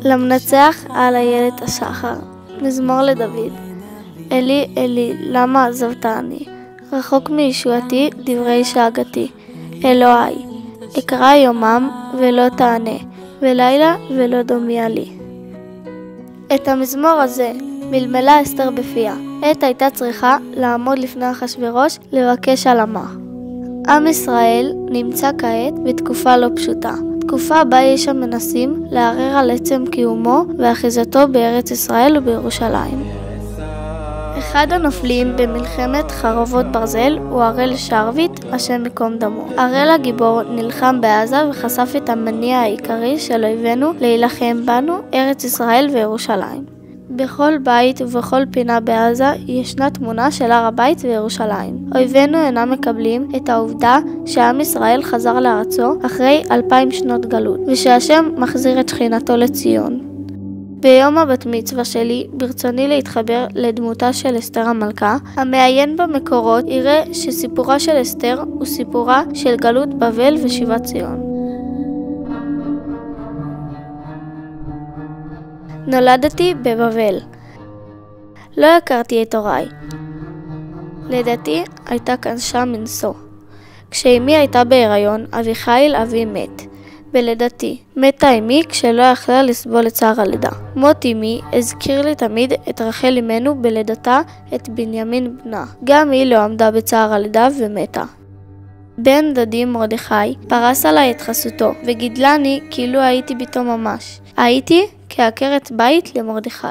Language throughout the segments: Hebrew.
למנצח על איילת השחר. מזמור לדוד. אלי אלי למה עזבתני, רחוק מישועתי דברי שאגתי. אלוהי אקרא יומם ולא תענה, ולילה ולא דומיה לי. את המזמור הזה מלמלה אסתר בפיה. עת הייתה צריכה לעמוד לפני אחשוורוש לבקש עלמה. עם ישראל נמצא כעת בתקופה לא פשוטה, תקופה בה יש המנסים לערער על עצם קיומו ואחיזתו בארץ ישראל ובירושלים. אחד הנופלים במלחמת חרבות ברזל הוא הראל שרביט, השם מקום דמו. הראל הגיבור נלחם בעזה וחשף את המניע העיקרי של אויבינו להילחם בנו, ארץ ישראל וירושלים. בכל בית ובכל פינה בעזה ישנה תמונה של הר הבית וירושלים. אויבינו אינם מקבלים את העובדה שעם ישראל חזר לארצו אחרי 2000 שנות גלות, ושהשם מחזיר את שכינתו לציון. ביום הבת מצווה שלי ברצוני להתחבר לדמותה של אסתר המלכה. המעיין במקורות יראה שסיפורה של אסתר הוא סיפורה של גלות בבל ושיבת ציון. נולדתי בבבל. לא הכרתי את הוריי. לידתי הייתה קשה מנשוא. כשאמי הייתה בהיריון, אביחיל אבי מת. בלידתי מתה אמי כשלא יכלה לסבול את צער הלידה. מות אמי הזכיר לי תמיד את רחל אמנו בלידתה את בנימין בנה. גם היא לא עמדה בצער הלידה ומתה. בן דודי מרדכי פרס עליי את חסותו וגידלני כאילו הייתי ביתו ממש. הייתי כעקרת בית למרדכי.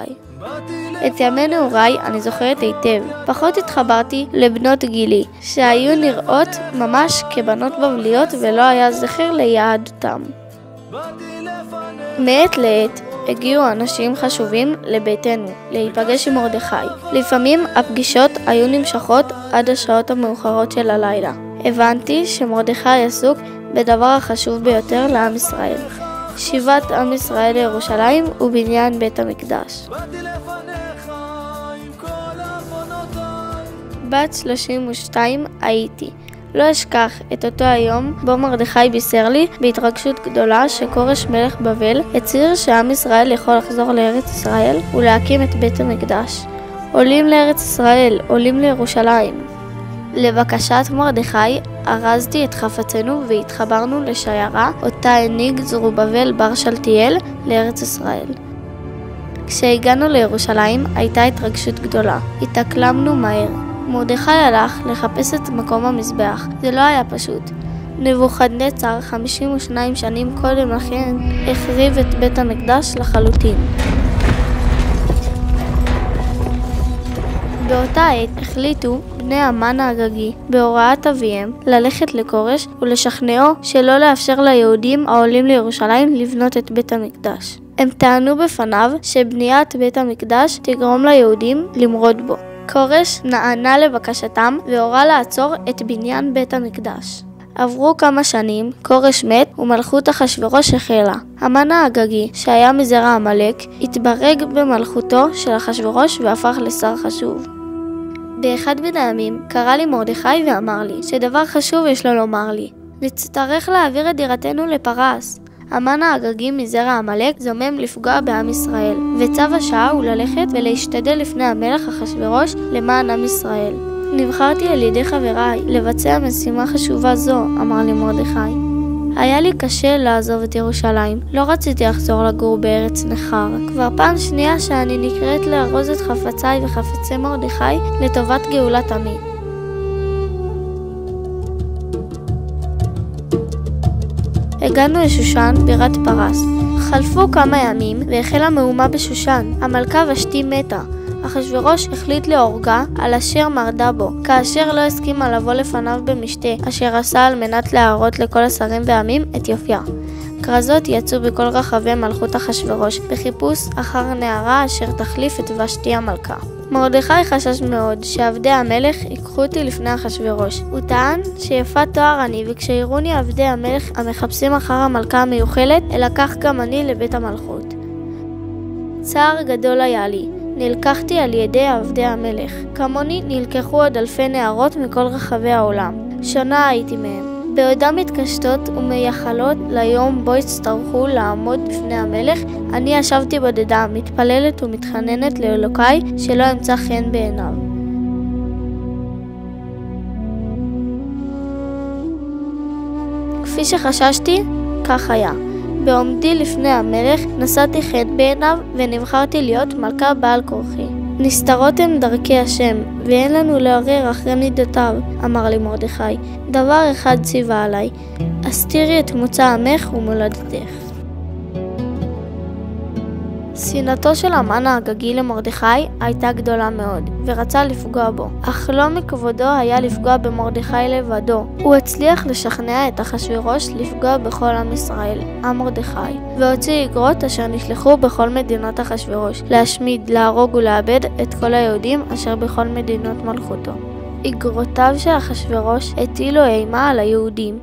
את ימי נעוריי אני זוכרת היטב. פחות התחברתי לבנות גילי, שהיו נראות ממש כבנות בבליות ולא היה זכר ליהדותם. מעת לעת הגיעו אנשים חשובים לביתנו להיפגש עם מרדכי. לפעמים הפגישות היו נמשכות עד השעות המאוחרות של הלילה. הבנתי שמרדכי עסוק בדבר החשוב ביותר לעם ישראל, שיבת עם ישראל לירושלים ובניין בית המקדש. בת 32 הייתי. לא אשכח את אותו היום בו מרדכי בישר לי בהתרגשות גדולה שכורש מלך בבל הצהיר שעם ישראל יכול לחזור לארץ ישראל ולהקים את בית המקדש. עולים לארץ ישראל, עולים לירושלים. לבקשת מרדכי ארזתי את חפצנו והתחברנו לשיירה אותה הנהיג זרובבל בר שלתיאל לארץ ישראל. כשהגענו לירושלים הייתה התרגשות גדולה. התאקלמנו מהר. מרדכי הלך לחפש את מקום המזבח. זה לא היה פשוט. נבוכדנצר 52 שנים קודם לכן החריב את בית המקדש לחלוטין. באותה עת החליטו בני המן האגגי בהוראת אביהם ללכת לכורש ולשכנעו שלא לאפשר ליהודים העולים לירושלים לבנות את בית המקדש. הם טענו בפניו שבניית בית המקדש תגרום ליהודים למרוד בו. כורש נענה לבקשתם והורה לעצור את בניין בית המקדש. עברו כמה שנים, כורש מת ומלכות אחשוורוש החלה. המן האגגי, שהיה מזרע עמלק, התברג במלכותו של אחשוורוש והפך לשר חשוב. באחד מן הימים קרא לי מרדכי ואמר לי שדבר חשוב יש לו לומר לי. נצטרך להעביר את דירתנו לפרס. המן האגגי מזרע עמלק זומם לפגוע בעם ישראל, וצו השעה הוא ללכת ולהשתדל לפני המלך אחשוורוש למען עם ישראל. נבחרתי על ידי חבריי לבצע משימה חשובה זו, אמר לי מרדכי. היה לי קשה לעזוב את ירושלים, לא רציתי לחזור לגור בארץ נחר. כבר פעם שנייה שאני נקראת לארוז את חפציי וחפצי מרדכי לטובת גאולת עמי. הגענו לשושן בירת פרס. חלפו כמה ימים והחלה מהומה בשושן. המלכה ושתי מתה. אחשוורוש החליט להורגה על אשר מרדה בו, כאשר לא הסכימה לבוא לפניו במשתה, אשר עשה על מנת להראות לכל השרים והעמים את יופייה. כרזות יצאו בכל רחבי מלכות אחשוורוש בחיפוש אחר נערה אשר תחליף את ושתי המלכה. מרדכי חשש מאוד שעבדי המלך ייקחו אותי לפני אחשוורוש. הוא טען שיפת תואר אני, וכשיראוני עבדי המלך המחפשים אחר המלכה המיוחלת, אלקח גם אני לבית המלכות. צער גדול היה לי. נלקחתי על ידי עבדי המלך. כמוני נלקחו עוד אלפי נערות מכל רחבי העולם. שונה הייתי מהם. בעודם מתקשטות ומייחלות ליום בו הצטרכו לעמוד בפני המלך, אני ישבתי בודדה, מתפללת ומתחננת לאלוקיי שלא אמצא חן בעיניו. כפי שחששתי, כך היה. בעומדי לפני המלך נשאתי חן בעיניו ונבחרתי להיות מלכה בעל כורחי. נסתרות הן דרכי השם, ואין לנו לעורר אחרי מידותיו, אמר לי מרדכי. דבר אחד ציווה עליי, הסתירי את מוצא עמך ומולדתך. שנאתו של המן האגגי למרדכי הייתה גדולה מאוד, ורצה לפגוע בו. אך לא מכבודו היה לפגוע במרדכי לבדו. הוא הצליח לשכנע את אחשוורוש לפגוע בכל עם ישראל, עם מרדכי, והוציא איגרות אשר נשלחו בכל מדינות אחשוורוש, להשמיד, להרוג ולאבד את כל היהודים אשר בכל מדינות מלכותו. איגרותיו של אחשוורוש הטילו אימה על היהודים.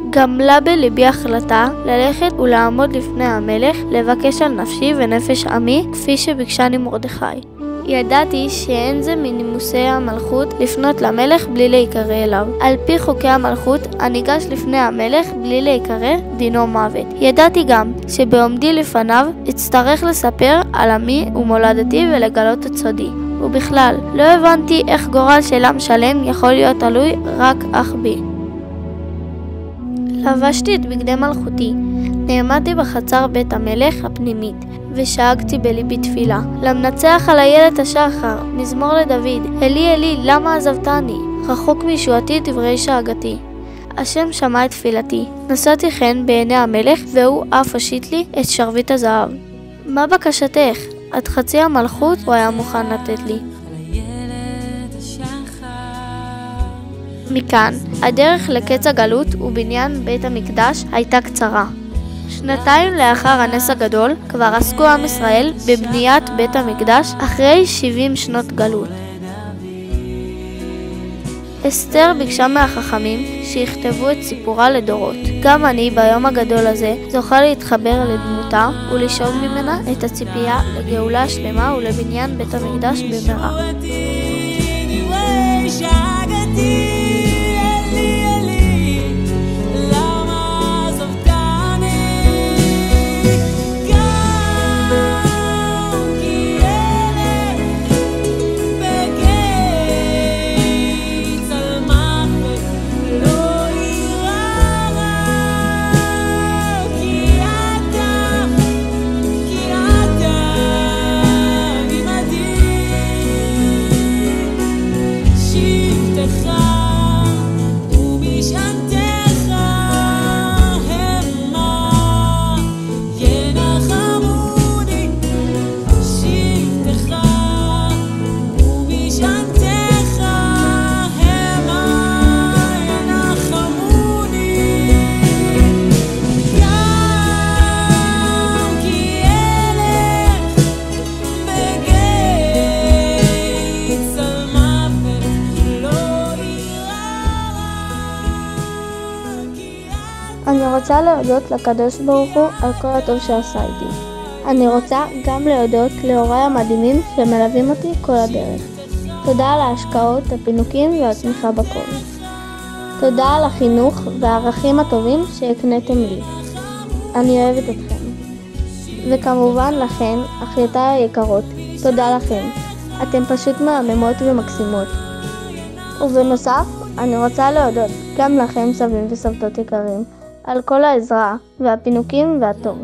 גמלה בלבי החלטה ללכת ולעמוד לפני המלך, לבקש על נפשי ונפש עמי, כפי שביקשני מרדכי. ידעתי שאין זה מנימוסי המלכות לפנות למלך בלי להיקרא אליו. על פי חוקי המלכות, הניגש לפני המלך בלי להיקרא דינו מוות. ידעתי גם שבעומדי לפניו אצטרך לספר על עמי ומולדתי ולגלות את סודי. ובכלל, לא הבנתי איך גורל של עם שלם יכול להיות תלוי רק אך בי. לבשתי את בגדי מלכותי, נעמדתי בחצר בית המלך הפנימית, ושאגתי בליבי תפילה. למנצח על איילת השחר, מזמור לדוד, אלי אלי למה עזבתני, רחוק מישועתי דברי שאגתי. השם שמע את תפילתי, נשאתי חן בעיני המלך, והוא אף הושיט לי את שרביט הזהב. מה בקשתך? עד חצי המלכות הוא היה מוכן לתת לי. מכאן, הדרך לקץ הגלות ובניין בית המקדש הייתה קצרה. 2 לאחר הנס הגדול, כבר עסקו עם ישראל בבניית בית המקדש אחרי 70 שנות גלות. אסתר ביקשה מהחכמים שיכתבו את סיפורה לדורות. גם אני ביום הגדול הזה זוכה להתחבר לדמותה ולשאוב ממנה את הציפייה לגאולה שלמה ולבניין בית המקדש במהרה. אני רוצה להודות לקדוש ברוך הוא על כל הטוב שעשה איתי. אני רוצה גם להודות להוריי המדהימים שמלווים אותי כל הדרך. תודה על ההשקעות, הפינוקים והתמיכה בכל. תודה על החינוך והערכים הטובים שהקניתם לי. אני אוהבת אתכם. וכמובן לכן, אחיותיי היקרות, תודה לכם. אתם פשוט מהממות ומקסימות. ובנוסף, אני רוצה להודות גם לכם סבים וסבתות יקרים, על כל העזרה והפינוקים והטוב.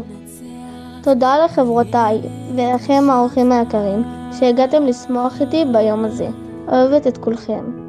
תודה לחברותיי ולכם האורחים היקרים שהגעתם לשמוח איתי ביום הזה. אוהבת את כולכם.